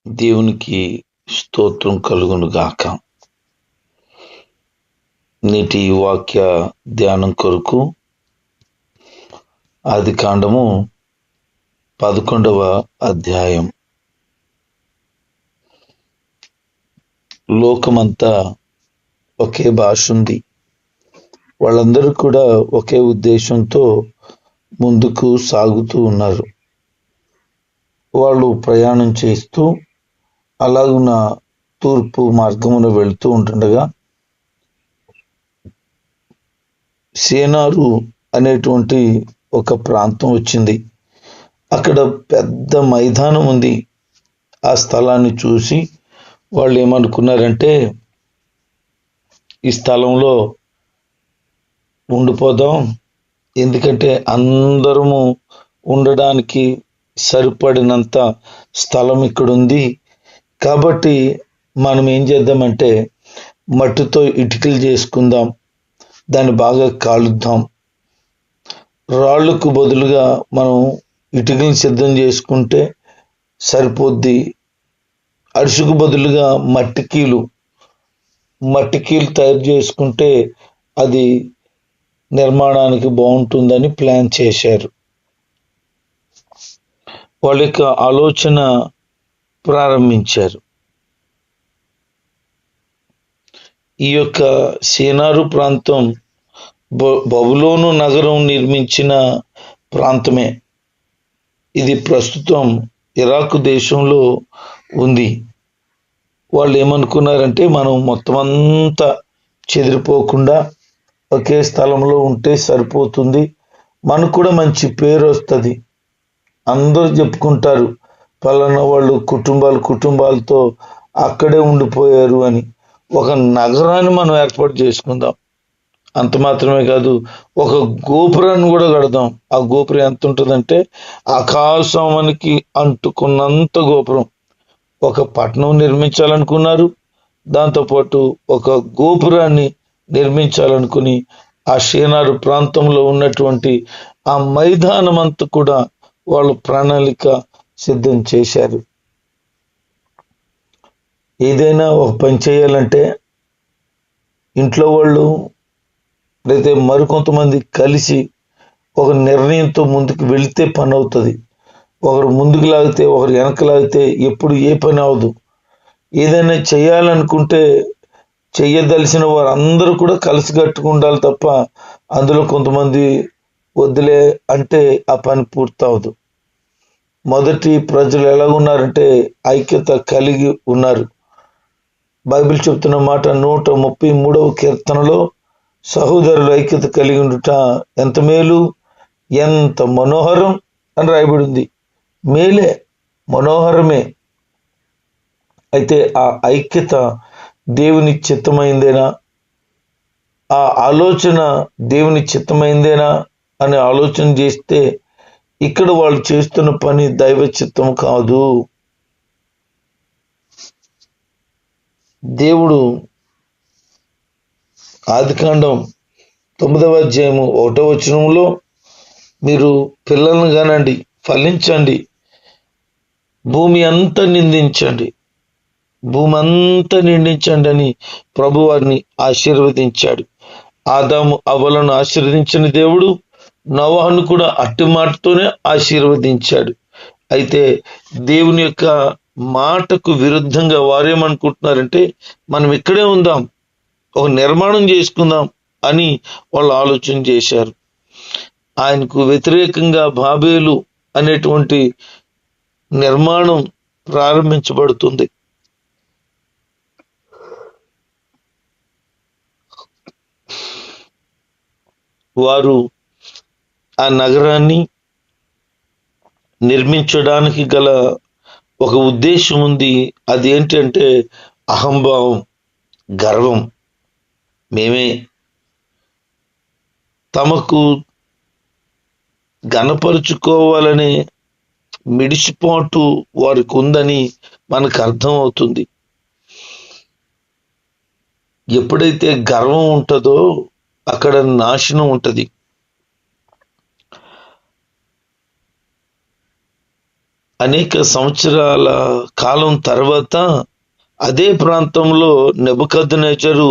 దేవునికి స్తోత్రం కలుగును గాక. నేటి వాక్య ధ్యానం కొరకు ఆదికాండము 11వ అధ్యాయం. లోకమంతా ఒకే భాష ఉంది. వాళ్ళందరూ కూడా ఒకే ఉద్దేశంతో ముందుకు సాగుతూ ఉన్నారు. వాళ్ళు ప్రయాణం చేస్తూ అలాగున తూర్పు మార్గమున వెళుతూ ఉంటుండగా సేనారు అనేటువంటి ఒక ప్రాంతం వచ్చింది. అక్కడ పెద్ద మైదానం ఉంది. ఆ స్థలాన్ని చూసి వాళ్ళు ఏమనుకున్నారంటే, ఈ స్థలంలో ఉండిపోదాం, ఎందుకంటే అందరము ఉండడానికి సరిపడినంత స్థలం ఇక్కడ ఉంది. కాబట్టి మనం ఏం చేద్దామంటే మట్టితో ఇటుకలు చేసుకుందాం, దాన్ని బాగా కాలుద్దాం. రాళ్లకు బదులుగా మనం ఇటుకలు సిద్ధం చేసుకుంటే సరిపోద్ది. అరుసుకు బదులుగా మట్టికీలు తయారు చేసుకుంటే అది నిర్మాణానికి బాగుంటుందని ప్లాన్ చేశారు. వాళ్ళ యొక్క ఆలోచన ప్రారంభించారు. ఈ యొక్క సేనారు ప్రాంతం బబులోను నగరం నిర్మించిన ప్రాంతమే. ఇది ప్రస్తుతం ఇరాక్ దేశంలో ఉంది. వాళ్ళు ఏమనుకున్నారంటే, మనం మొత్తం అంతా చెదిరిపోకుండా ఒకే స్థలంలో ఉంటే సరిపోతుంది, మనకు కూడా మంచి పేరు వస్తుంది. అందరూ చెప్పుకుంటారు, పలానా వాళ్ళు కుటుంబాలతో అక్కడే ఉండిపోయారు అని. ఒక నగరాన్ని మనం ఏర్పాటు చేసుకుందాం. అంత మాత్రమే కాదు, ఒక గోపురాన్ని కూడా కడదాం. ఆ గోపురం ఎంత ఉంటుందంటే ఆకాశానికి అంటుకున్నంత గోపురం. ఒక పట్టణం నిర్మించాలనుకున్నారు, దాంతోపాటు ఒక గోపురాన్ని నిర్మించాలనుకుని ఆ షేనారు ప్రాంతంలో ఉన్నటువంటి ఆ మైదానం అంతా కూడా వాళ్ళు ప్రణాళిక సిద్ధం చేశారు. ఏదైనా ఒక పని చేయాలంటే ఇంట్లో వాళ్ళు లేదా మరికొంతమంది కలిసి ఒక నిర్ణయంతో ముందుకు వెళితే పని అవుతుంది. ఒకరు ముందుకు లాగితే ఒకరు వెనక లాగితే ఎప్పుడు ఏ పని అవదు. ఏదైనా చేయాలనుకుంటే చెయ్యదలిసిన వారు అందరూ కూడా కలిసికట్టుకు ఉండాలి తప్ప అందులో కొంతమంది వద్దులే అంటే ఆ పని పూర్తవదు. మొదటి ప్రజలు ఎలా ఉన్నారంటే ఐక్యత కలిగి ఉన్నారు. బైబిల్ చెప్తున్న మాట 133వ కీర్తనలో, సహోదరులు ఐక్యత కలిగి ఉండుట ఎంత మేలు, ఎంత మనోహరం అని రాయబడి ఉంది. మేలే, మనోహరమే. అయితే ఆ ఐక్యత దేవుని చిత్తమైందేనా, ఆ ఆలోచన దేవుని చిత్తమైందేనా అని ఆలోచన చేస్తే ఇక్కడ వాళ్ళు చేస్తున్న పని దైవ చిత్తం కాదు. దేవుడు ఆదికాండం 9వ అధ్యాయము 1వ వచనంలో, మీరు పిల్లలను కనండి, ఫలించండి, భూమి అంతా నిందించండి అని ప్రభు వారిని ఆశీర్వదించాడు. ఆదాము అవ్వలను ఆశీర్వదించిన దేవుడు నోవహును కూడా అట్టి మాటతోనే ఆశీర్వదించాడు. అయితే దేవుని యొక్క మాటకు విరుద్ధంగా వారేమనుకుంటున్నారంటే, మనం ఇక్కడే ఉందాం, ఒక నిర్మాణం చేసుకుందాం అని వాళ్ళు ఆలోచన చేశారు. ఆయనకు వ్యతిరేకంగా బాబేలు అనేటువంటి నిర్మాణం ప్రారంభించబడుతుంది. వారు ఆ నగరాన్ని నిర్మించడానికి గల ఒక ఉద్దేశం ఉంది. అదేంటంటే అహంభావం, గర్వం. మేమే, తమకు గణపరుచుకోవాలనే మిడిసిపాటు వారికి ఉందని మనకు అర్థం అవుతుంది. ఎప్పుడైతే గర్వం ఉంటుందో అక్కడ నాశనం ఉంటుంది. అనేక సంవత్సరాల కాలం తర్వాత అదే ప్రాంతంలో నెబుకద్నెజరు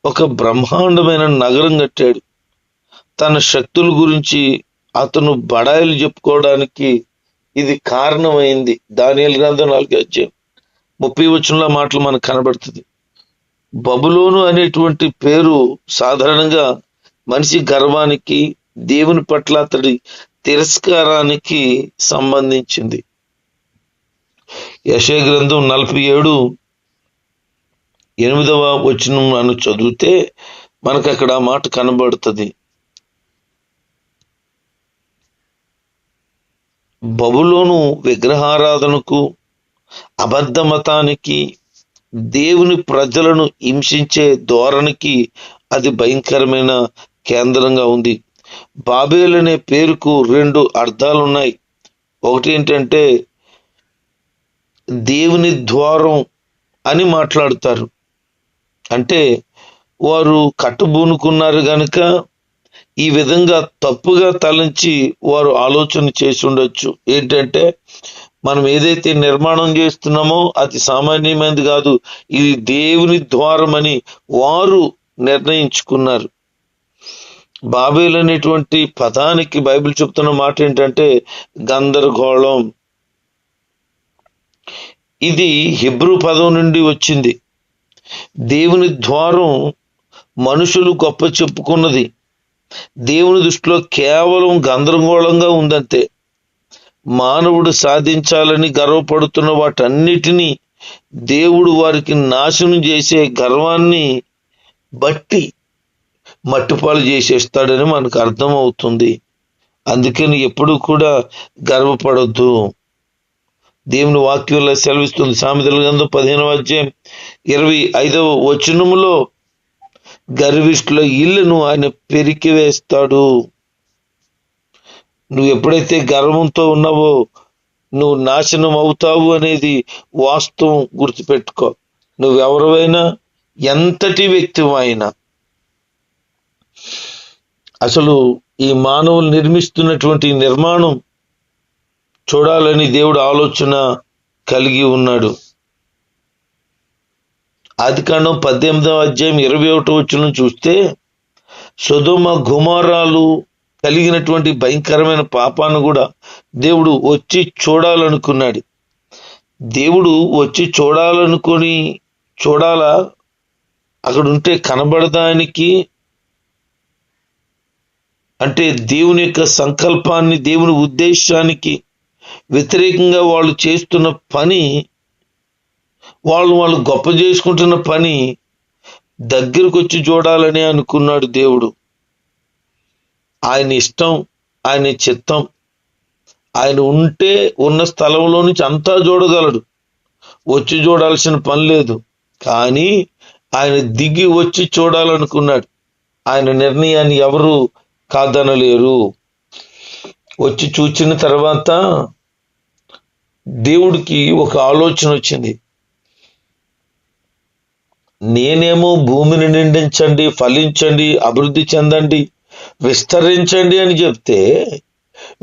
ఒక బ్రహ్మాండమైన నగరం కట్టాడు. తన శక్తుల గురించి అతను బడాయిలు చెప్పుకోవడానికి ఇది కారణమైంది. దానియేలు గ్రంథం 4:30 మాటలు మనకు కనబడుతుంది. బబులోను అనేటువంటి పేరు సాధారణంగా మనిషి గర్వానికి, దేవుని పట్ల అతడి తిరస్కారానికి సంబంధించింది. యెషయా గ్రంథం 47:8 చదివితే మనకు అక్కడ ఆ మాట కనబడుతుంది. బబులోను విగ్రహారాధనకు, అబద్ధ మతానికి, దేవుని ప్రజలను హింసించే ధోరణికి అది భయంకరమైన కేంద్రంగా ఉంది. బాబేల్ అనే పేరుకు 2 అర్థాలు ఉన్నాయి. ఒకటి ఏంటంటే దేవుని ద్వారం అని మాట్లాడతారు. అంటే వారు కట్టుబూనుకున్నారు గనుక ఈ విధంగా తప్పుగా తలంచి వారు ఆలోచన చేసి ఉండొచ్చు. ఏంటంటే మనం ఏదైతే నిర్మాణం చేస్తున్నామో అది సామాన్యమైనది కాదు, ఇది దేవుని ద్వారం అని వారు నిర్ణయించుకున్నారు. బాబేల్ అనేటువంటి పదానికి బైబిల్ చెప్తున్న మాట ఏంటంటే గందరగోళం. ఇది హెబ్రూ పదం నుండి వచ్చింది. దేవుని ద్వారం మనుషులు గొప్ప చెప్పుకున్నది దేవుని దృష్టిలో కేవలం గందరగోళంగా ఉందంతే. మానవుడు సాధించాలని గర్వపడుతున్న వాటన్నిటినీ దేవుడు వారికి నాశనం చేసే గర్వాన్ని బట్టి మట్టిపాలు చేసేస్తాడని మనకు అర్థమవుతుంది. అందుకని ఎప్పుడు కూడా గర్వపడొద్దు. దేవుని వాక్యంలో సెలవిస్తుంది. సామెతల గ్రంథం 15:25 గర్విష్ఠుల ఇల్లును ఆయన పెరికి వేస్తాడు. నువ్వు ఎప్పుడైతే గర్వంతో ఉన్నావో నువ్వు నాశనం అవుతావు అనేది వాస్తవం. గుర్తుపెట్టుకో. నువ్వెవరైనా, ఎంతటి వ్యక్తివైనా, అసలు ఈ మానవులు నిర్మిస్తున్నటువంటి నిర్మాణం చూడాలని దేవుడు ఆలోచన కలిగి ఉన్నాడు. ఆదికాండం 18:21 చూస్తే సొదొమ గొమొర్రాలు కలిగినటువంటి భయంకరమైన పాపాన్ని కూడా దేవుడు వచ్చి చూడాలనుకున్నాడు. దేవుడు వచ్చి చూడాలా? అక్కడ ఉంటే కనబడదానికి అంటే దేవుని యొక్క సంకల్పాన్ని, దేవుని ఉద్దేశానికి వ్యతిరేకంగా వాళ్ళు చేస్తున్న పని, వాళ్ళు గొప్ప చేసుకుంటున్న పని దగ్గరకు వచ్చి చూడాలని అనుకున్నాడు దేవుడు. ఆయన ఇష్టం, ఆయన చిత్తం. ఆయన ఉంటే ఉన్న స్థలంలో నుంచి అంతా చూడగలడు, వచ్చి చూడాల్సిన పని లేదు. కానీ ఆయన దిగి వచ్చి చూడాలనుకున్నాడు. ఆయన నిర్ణయాన్ని ఎవరు కాదనలేరు. వచ్చి చూచిన తర్వాత దేవుడికి ఒక ఆలోచన వచ్చింది. నేనేమో భూమిని నిండించండి, ఫలించండి, అభివృద్ధి చెందండి, విస్తరించండి అని చెప్తే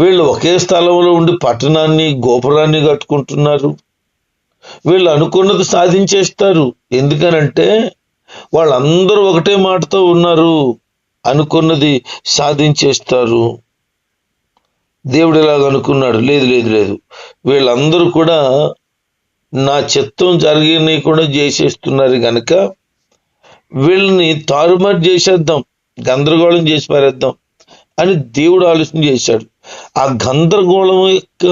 వీళ్ళు ఒకే స్థలంలో ఉండి పట్టణాన్ని, గోపురాన్ని కట్టుకుంటున్నారు. వీళ్ళు అనుకున్నది సాధించేస్తారు. ఎందుకనంటే వాళ్ళందరూ ఒకటే మాటతో ఉన్నారు, అనుకున్నది సాధించేస్తారు. దేవుడు ఇలాగ అనుకున్నాడు. లేదు, వీళ్ళందరూ కూడా నా చిత్తం జరిగినవి కూడా చేసేస్తున్నారు గనక వీళ్ళని తారుమారు చేసేద్దాం, గందరగోళం చేసి పారేద్దాం అని దేవుడు ఆలోచన చేశాడు. ఆ గందరగోళం యొక్క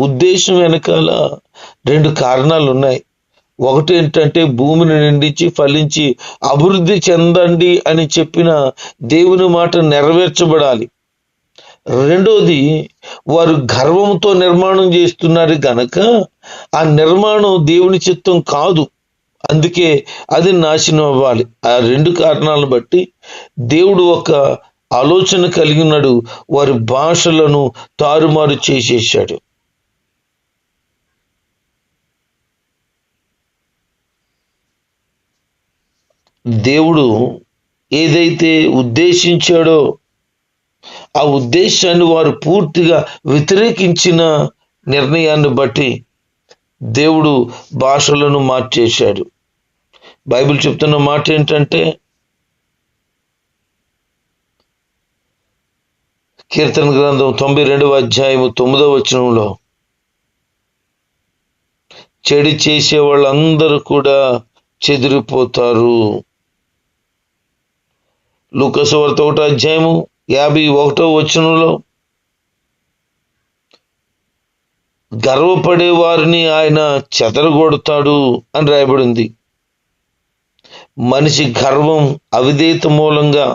ఉద్దేశం వెనకాల 2 కారణాలు ఉన్నాయి. ఒకటి ఏంటంటే భూమిని నిండించి ఫలించి అభివృద్ధి చెందండి అని చెప్పిన దేవుని మాట నెరవేర్చబడాలి. రెండోది, వారు గర్వంతో నిర్మాణం చేస్తున్నారు గనక ఆ నిర్మాణం దేవుని చిత్తం కాదు, అందుకే అది నాశనం అవ్వాలి. ఆ 2 కారణాలను బట్టి దేవుడు ఒక ఆలోచన కలిగి ఉన్నాడు. వారి భాషలను తారుమారు చేసేసాడు. దేవుడు ఏదైతే ఉద్దేశించాడో ఆ ఉద్దేశాన్ని వారు పూర్తిగా వ్యతిరేకించిన నిర్ణయాన్ని బట్టి దేవుడు భాషలను మార్చేశాడు. బైబిల్ చెప్తున్న మాట ఏంటంటే, కీర్తన గ్రంథం 92వ అధ్యాయము 9వ వచనంలో, చెడు చేసే వాళ్ళందరూ కూడా చెదిరిపోతారు. లూకా సువార్త 1వ అధ్యాయము 51వ వచనంలో, గర్వపడే వారిని ఆయన చెదరగొడతాడు అని రాయబడింది. మనిషి గర్వం, అవిధేయత మూలంగా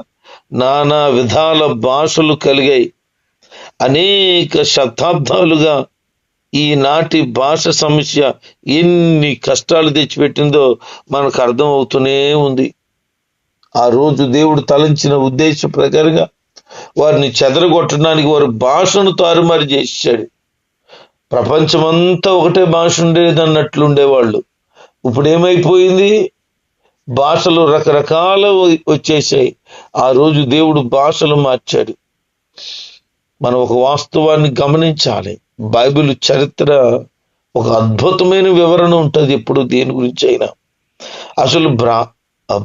నానా విధాల భాషలు కలిగాయి. అనేక శతాబ్దాలుగా ఈనాటి భాష సమస్య ఎన్ని కష్టాలు తెచ్చిపెట్టిందో మనకు అర్థం అవుతూనే ఉంది. ఆ రోజు దేవుడు తలంచిన ఉద్దేశ ప్రకారంగా వారిని చెదరగొట్టడానికి వారి భాషను తారుమారు చేశాడు. ప్రపంచమంతా ఒకటే భాష ఉండేది అన్నట్లు ఉండేవాళ్ళు. ఇప్పుడు ఏమైపోయింది? భాషలు రకరకాల వచ్చేసాయి. ఆ రోజు దేవుడు భాషలు మార్చాడు. మనం ఒక వాస్తవాన్ని గమనించాలి. బైబిల్ చరిత్ర ఒక అద్భుతమైన వివరణ ఉంటుంది ఎప్పుడు దేని గురించి అయినా. అసలు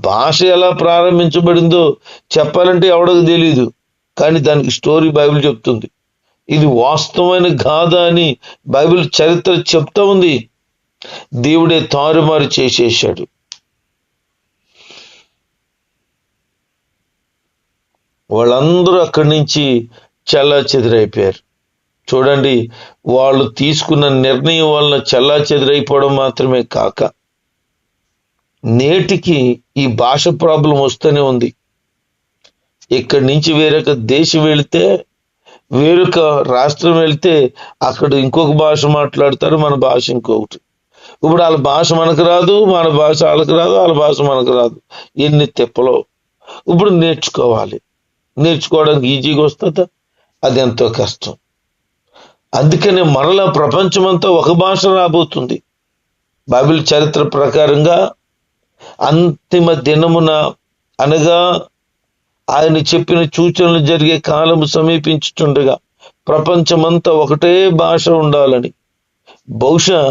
భాష ఎలా ప్రారంభించబడిందో చెప్పాలంటే ఎవడకు తెలీదు, కానీ దానికి స్టోరీ బైబిల్ చెప్తుంది. ఇది వాస్తవమైన గాథ అని బైబిల్ చరిత్ర చెప్తా ఉంది. దేవుడే తారుమారు చేసేశాడు. వాళ్ళందరూ అక్కడి నుంచి చెల్లాచెదురైపోయారు. చూడండి, వాళ్ళు తీసుకున్న నిర్ణయం వలన చెల్లాచెదురైపోవడం మాత్రమే కాక నేటికి ఈ భాష ప్రాబ్లం వస్తూనే ఉంది. ఇక్కడి నుంచి వేరొక దేశం వెళితే, వేరొక రాష్ట్రం వెళ్తే అక్కడ ఇంకొక భాష మాట్లాడతారు, మన భాష ఇంకొకటి. ఇప్పుడు వాళ్ళ భాష మనకు రాదు, మన భాష వాళ్ళకి రాదు, వాళ్ళ భాష మనకు రాదు. ఎన్ని తిప్పలో. ఇప్పుడు నేర్చుకోవాలి. నేర్చుకోవడానికి ఈజీగా వస్తుందా? అది ఎంతో కష్టం. అందుకనే మరలా ప్రపంచమంతా ఒక భాష రాబోతుంది. బైబిల్ చరిత్ర ప్రకారంగా అంతిమ దినమున, అనగా ఆయన చెప్పిన సూచనలు జరిగే కాలము సమీపించుతుండగా ప్రపంచమంతా ఒకటే భాష ఉండాలని, బహుశా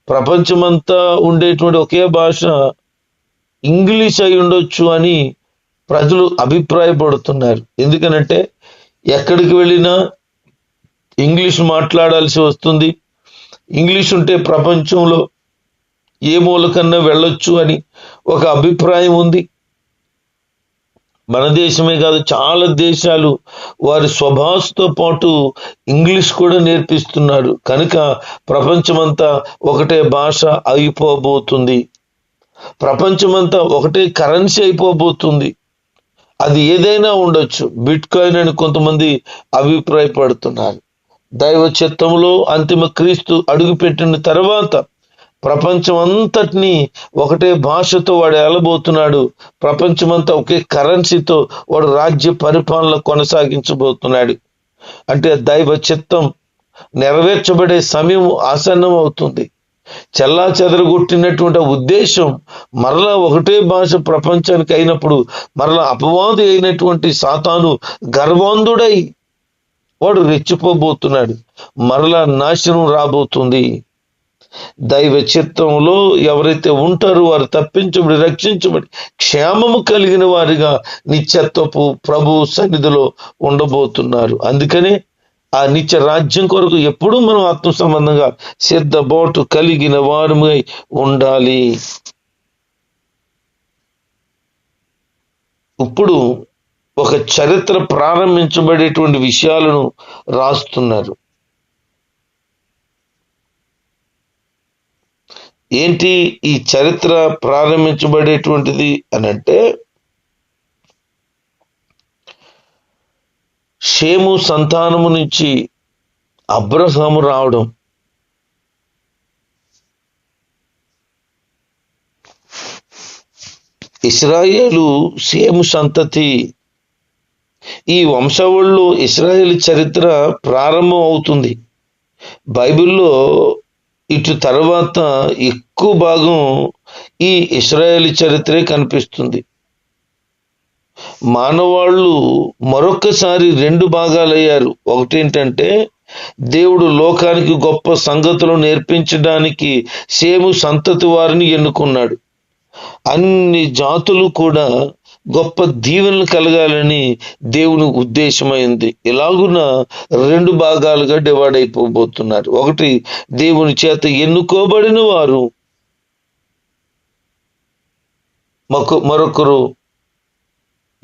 ప్రపంచమంతా ఉండేటువంటి ఒకే భాష ఇంగ్లీష్ అయి ఉండొచ్చు అని ప్రజలు అభిప్రాయపడుతున్నారు. ఎందుకనంటే ఎక్కడికి వెళ్ళినా ఇంగ్లీష్ మాట్లాడాల్సి వస్తుంది. ఇంగ్లీష్ ఉంటే ప్రపంచంలో ఏ మూలకన్నా వెళ్ళొచ్చు అని ఒక అభిప్రాయం ఉంది. మన దేశమే కాదు, చాలా దేశాలు వారి స్వభాషతో పాటు ఇంగ్లీష్ కూడా నేర్పిస్తున్నారు. కనుక ప్రపంచమంతా ఒకటే భాష అయిపోబోతుంది. ప్రపంచమంతా ఒకటే కరెన్సీ అయిపోబోతుంది. అది ఏదైనా ఉండొచ్చు. బిట్ కాయిన్ అని కొంతమంది అభిప్రాయపడుతున్నారు. దైవ చిత్తంలో అంతిమ క్రీస్తు అడుగుపెట్టిన తర్వాత ప్రపంచం అంతటినీ ఒకటే భాషతో వాడు ఏలబోతున్నాడు. ప్రపంచమంతా ఒకే కరెన్సీతో వాడు రాజ్య పరిపాలన కొనసాగించబోతున్నాడు. అంటే దైవ చిత్తం నెరవేర్చబడే సమయం ఆసన్నం అవుతుంది. చెల్లా చెదరగొట్టినటువంటి ఉద్దేశం మరలా ఒకటే భాష ప్రపంచానికి అయినప్పుడు మరలా అపవాది అయినటువంటి సాతాను గర్వాంధుడై వాడు రెచ్చిపోబోతున్నాడు. మరలా నాశనం రాబోతుంది. దైవ చిత్తంలో ఎవరైతే ఉంటారో వారు తప్పించబడి, రక్షించబడి, క్షేమము కలిగిన వారిగా నిత్యత్వపు ప్రభు సన్నిధిలో ఉండబోతున్నారు. అందుకనే ఆ నిత్య రాజ్యం కొరకు ఎప్పుడూ మనం ఆత్మ సంబంధంగా సిద్ధబాటు కలిగిన వారమై ఉండాలి. ఇప్పుడు ఒక చరిత్ర ప్రారంభించబడేటువంటి విషయాలను రాస్తున్నారు. ఏంటి ఈ చరిత్ర ప్రారంభించబడేటువంటిది అనంటే, షేము సంతానము నుంచి అబ్రహాము రావడం. ఇశ్రాయేలు షేము సంతతి. ఈ వంశావళిలో ఇశ్రాయేలు చరిత్ర ప్రారంభం అవుతుంది. బైబిల్లో ఇటు తర్వాత ఎక్కువ భాగం ఈ ఇశ్రాయేలు చరిత్రే కనిపిస్తుంది. మానవాళ్ళు మరొకసారి రెండు భాగాలయ్యారు. ఒకటేంటంటే దేవుడు లోకానికి గొప్ప సంగతులు నేర్పించడానికి షేము సంతతి వారిని ఎన్నుకున్నాడు. అన్ని జాతులు కూడా గొప్ప దీవెనలు కలగాలని దేవుని ఉద్దేశమైంది. ఇలాగున 2 భాగాలుగా డివైడ్ అయిపోబోతున్నారు. ఒకటి దేవుని చేత ఎన్నుకోబడిన వారు, మరొకరు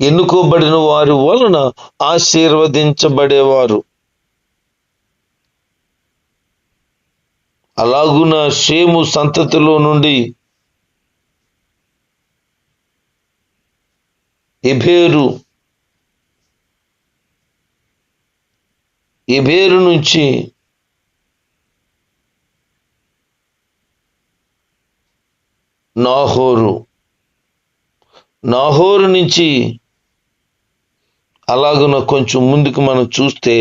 ఎన్నుకోబడిన వారి వలన ఆశీర్వదించబడేవారు. అలాగున షేము సంతతిలో నుండి ఎబేరు నుంచి నాహోరు నుంచి అలాగున కొంచెం ముందుకు మనం చూస్తే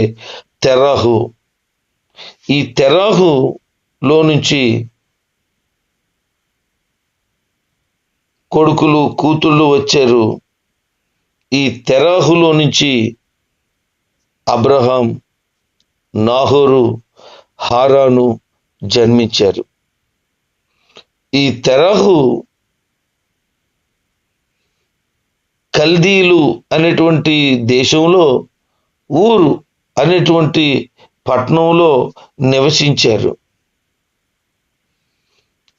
తెరాహు. ఈ తెరాహులో నుంచి కొడుకులు కూతుళ్ళు వచ్చారు. ఈ తెరాహులో నుంచి అబ్రహాం, నాహోరు, హారాను జన్మించారు. ఈ తెరాహు కల్దీలు అనేటువంటి దేశంలో ఊరు అనేటువంటి పట్టణంలో నివసించారు.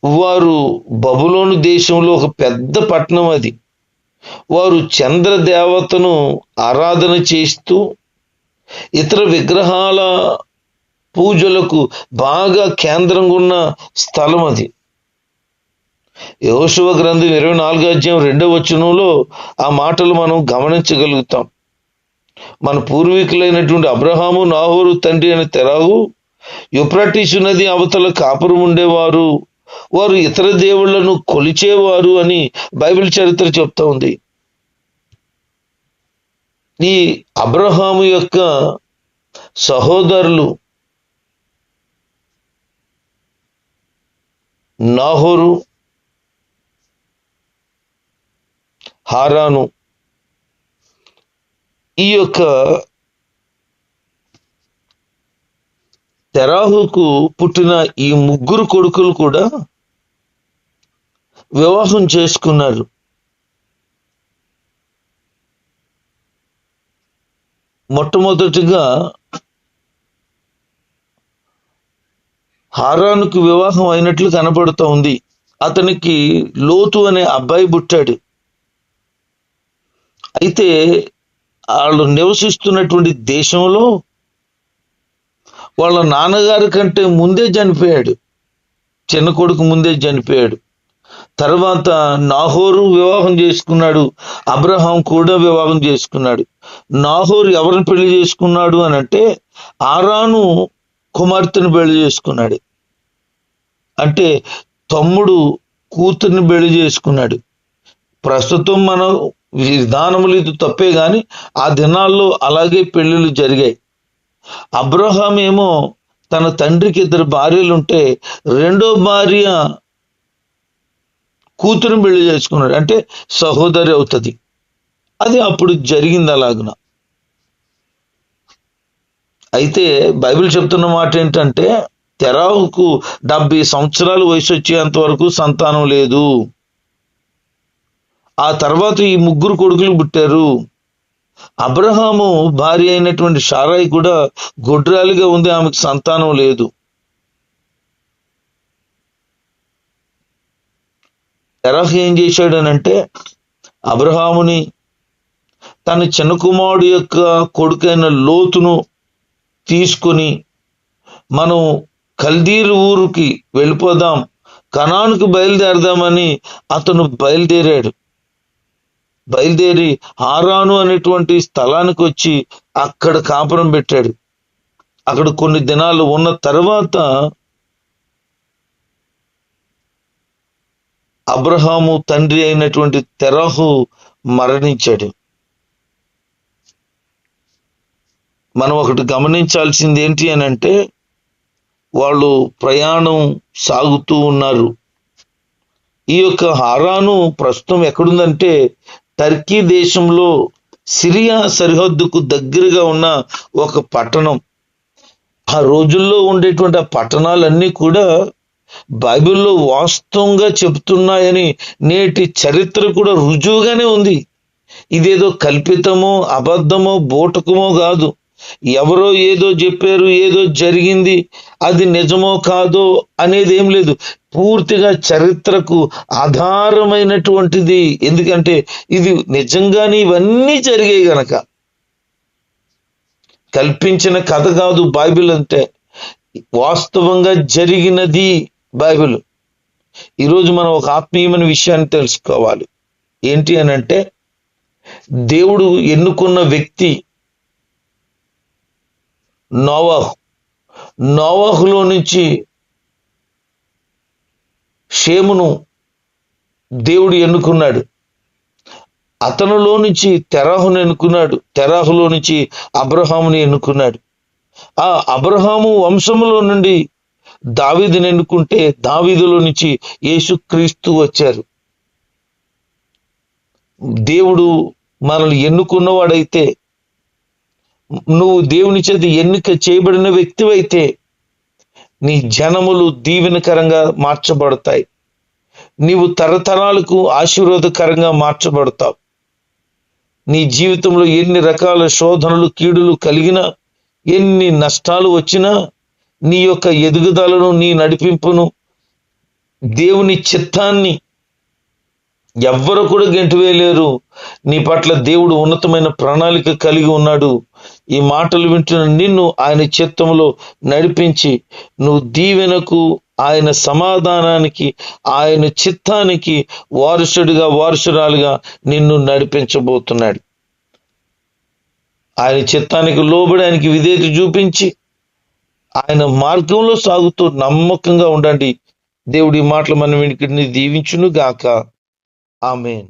వారు బబులోను దేశంలో ఒక పెద్ద పట్టణం అది. వారు చంద్రదేవతను ఆరాధన చేస్తూ ఇతర విగ్రహాల పూజలకు బాగా కేంద్రంగా ఉన్న స్థలం అది. యెహోషువ గ్రంథం 24వ అధ్యాయం 2వ వచనంలో ఆ మాటలు మనం గమనించగలుగుతాం. మన పూర్వీకులైనటువంటి అబ్రహాము, నాహోరు తండ్రి అయిన తెరాహు యూఫ్రటీసు నది అవతల కాపురం ఉండేవారు. వారు ఇతర దేవుళ్లను కొలిచేవారు అని బైబిల్ చరిత్ర చెప్తా ఉంది. ఈ అబ్రహాము యొక్క సహోదరులు నాహోరు, హారాను. ఈ యొక్క తెరాహుకు పుట్టిన ఈ 3 కొడుకులు కూడా వివాహం చేసుకున్నారు. మొట్టమొదటిగా హారానుకు వివాహం అయినట్లు కనబడుతూ ఉంది. అతనికి లోతు అనే అబ్బాయి పుట్టాడు. అయితే వాళ్ళు నివసిస్తున్నటువంటి దేశంలో వాళ్ళ నాన్నగారి కంటే ముందే చనిపోయాడు. చిన్న కొడుకు ముందే చనిపోయాడు. తర్వాత నాహోరు వివాహం చేసుకున్నాడు. అబ్రహాం కూడా వివాహం చేసుకున్నాడు. నాహోరు ఎవరిని పెళ్లి చేసుకున్నాడు అని అంటే హారాను కుమార్తెను పెళ్లి చేసుకున్నాడు. అంటే తమ్ముడు కూతుర్ని పెళ్లి చేసుకున్నాడు. ప్రస్తుతం మన విధానములు ఇది తప్పే గాని ఆ దినాల్లో అలాగే పెళ్లిళ్ళు జరిగాయి. అబ్రహాం ఏమో తన తండ్రికి 2 భార్యలుంటే 2వ భార్య కూతురుని పెళ్లి చేసుకున్నాడు. అంటే సహోదరి అవుతుంది. అది అప్పుడు జరిగింది అలాగున. అయితే బైబిల్ చెప్తున్న మాట ఏంటంటే తెరాహుకు 70 సంవత్సరాలు వయసు వచ్చేంత వరకు సంతానం లేదు. ఆ తర్వాత ఈ 3 కొడుకులు పుట్టారు. అబ్రహాము భార్య అయినటువంటి షారాయి కూడా గొడ్రాలిగా ఉంది. ఆమెకు సంతానం లేదు. తెరాహు ఏం చేశాడనంటే అబ్రహాముని తన చిన్న కుమారుడు యొక్క కొడుకైన లోతును తీసుకొని మనం కల్దీరు ఊరికి వెళ్ళిపోదాం, కనానుకు బయలుదేరదామని అతను బయలుదేరి హారాను అనేటువంటి స్థలానికి వచ్చి అక్కడ కాపురం పెట్టాడు. అక్కడ కొన్ని దినాలు ఉన్న తర్వాత అబ్రహాము తండ్రి అయినటువంటి తెరాహు మరణించాడు. మనం ఒకటి గమనించాల్సింది ఏంటి అని అంటే వాళ్ళు ప్రయాణం సాగుతూ ఉన్నారు. ఈ యొక్క హారాను ప్రస్తుతం ఎక్కడుందంటే టర్కీ దేశంలో సిరియా సరిహద్దుకు దగ్గరగా ఉన్న ఒక పట్టణం. ఆ రోజుల్లో ఉండేటువంటి ఆ పట్టణాలన్నీ కూడా బైబిల్లో వాస్తవంగా చెప్తున్నాయని నేటి చరిత్ర కూడా రుజువుగానే ఉంది. ఇదేదో కల్పితమో అబద్ధమో బూటకమో కాదు. ఎవరో ఏదో చెప్పారు, ఏదో జరిగింది, అది నిజమో కాదో అనేది ఏం లేదు. పూర్తిగా చరిత్రకు ఆధారమైనటువంటిది. ఎందుకంటే ఇది నిజంగానే ఇవన్నీ జరిగాయి గనక. కల్పించిన కథ కాదు బైబిల్, అంటే వాస్తవంగా జరిగినది బైబిల్. ఈరోజు మనం ఒక ఆత్మీయమైన విషయాన్ని తెలుసుకోవాలి. ఏంటి అని అంటే, దేవుడు ఎన్నుకున్న వ్యక్తి నోవాహు. నోవాహులో నుంచి షేమును దేవుడు ఎన్నుకున్నాడు. అతనులో నుంచి తెరాహును ఎన్నుకున్నాడు. తెరాహులో నుంచి అబ్రహాముని ఎన్నుకున్నాడు. ఆ అబ్రహాము వంశములో నుండి దావీదుని ఎన్నుకుంటే దావీదులో నుంచి యేసుక్రీస్తు వచ్చారు. దేవుడు మనల్ని ఎన్నుకున్నవాడైతే, నువ్వు దేవుని చేత ఎన్నిక చేయబడిన వ్యక్తివైతే, నీ జనములు దీవెనకరంగా మార్చబడతాయి. నీవు తరతరాలకు ఆశీర్వాదకరంగా మార్చబడతావు. నీ జీవితంలో ఎన్ని రకాల శోధనలు, కీడులు కలిగినా, ఎన్ని నష్టాలు వచ్చినా, నీ యొక్క ఎదుగుదలను, నీ నడిపింపును, దేవుని చిత్తాన్ని ఎవ్వరు కూడా గెంటివేయలేరు. నీ పట్ల దేవుడు ఉన్నతమైన ప్రణాళిక కలిగి ఉన్నాడు. ఈ మాటలు వింటున్న నిన్ను ఆయన చిత్తంలో నడిపించి, నువ్వు దీవెనకు, ఆయన సమాధానానికి, ఆయన చిత్తానికి వారసుడిగా, వారసురాలుగా నిన్ను నడిపించబోతున్నాడు. ఆయన చిత్తానికి లోబడి ఆయనకి విధేయత చూపించి ఆయన మార్గంలో సాగుతూ నమ్మకంగా ఉండండి. దేవుడి మాటలు మన వెనుకని దీవించును గాక. ఆమేన్.